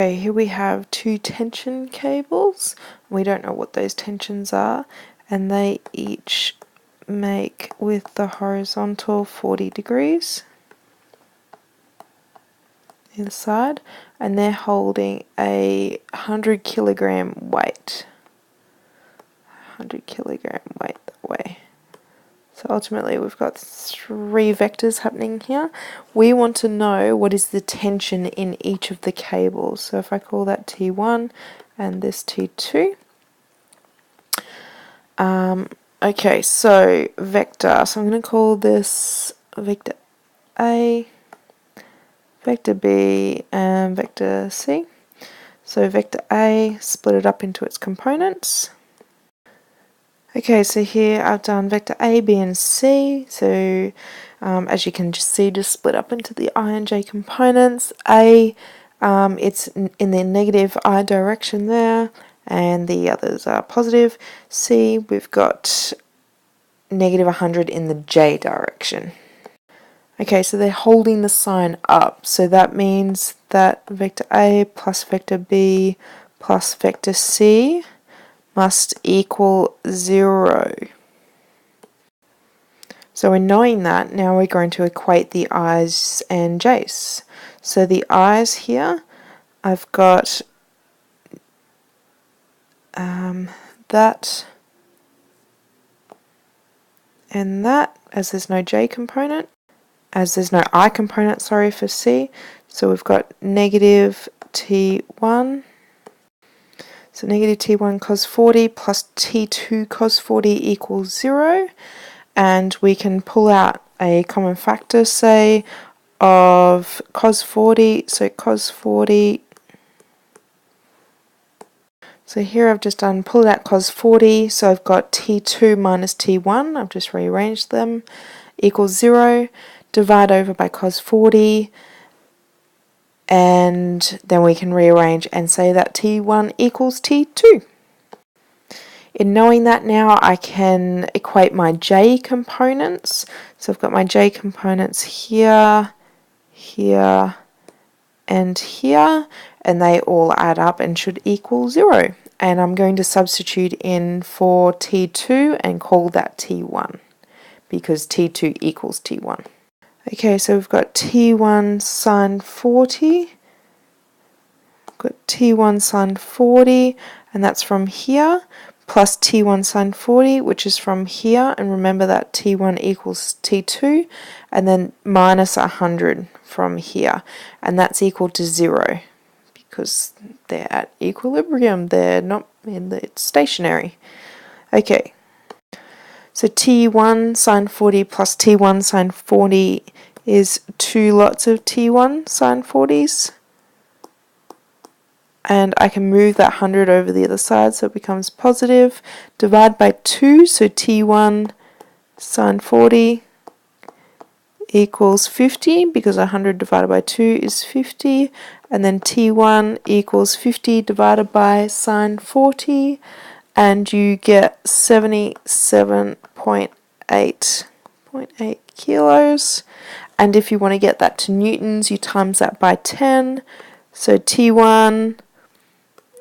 Okay, here we have two tension cables. We don't know what those tensions are, and they each make with the horizontal 40 degrees inside, and they're holding a 100 kilogram weight. 100 kilogram weight that way. So ultimately we've got three vectors happening here. We want to know what is the tension in each of the cables. So if I call that T1 and this T2. Okay, so vector. So I'm going to call this vector A, vector B, and vector C. So vector A, split it up into its components. Okay, so here I've done vector A, B, and C. So as you can just see, just split up into the I and J components. A, it's in the negative I direction there, and the others are positive. C, we've got negative 100 in the J direction. Okay, so they're holding the sign up. So that means that vector A plus vector B plus vector C must equal 0. So in knowing that, now we're going to equate the i's and j's. So the i's here, I've got that and that, as there's no j component, as there's no I component, sorry, for C. So we've got negative T1. So negative T1 cos 40 plus T2 cos 40 equals 0. And we can pull out a common factor, say, of cos 40. So cos 40. So here I've just pulled out cos 40. So I've got T2 minus T1. I've just rearranged them. Equals 0. Divide over by cos 40. And then we can rearrange and say that T1 equals T2. In knowing that now, I can equate my J components. So I've got my J components here, here, and here, and they all add up and should equal 0. And I'm going to substitute in for T2 and call that T1, because T2 equals T1. Okay, so we've got T1 sine 40. We've got T1 sine 40, and that's from here, plus T1 sine 40, which is from here, and remember that T1 equals T2, and then minus 100 from here, and that's equal to 0, because they're at equilibrium, they're not it's stationary. Okay, so T1 sine 40 plus T1 sine 40 is 2 lots of T1 sine 40s. And I can move that 100 over the other side so it becomes positive. Divide by 2, so T1 sine 40 equals 50, because 100 divided by 2 is 50. And then T1 equals 50 divided by sine 40. And you get 77.8 kilos. And if you want to get that to newtons, you times that by 10. So T1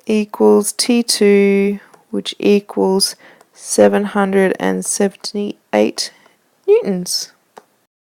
equals T2, which equals 778 newtons.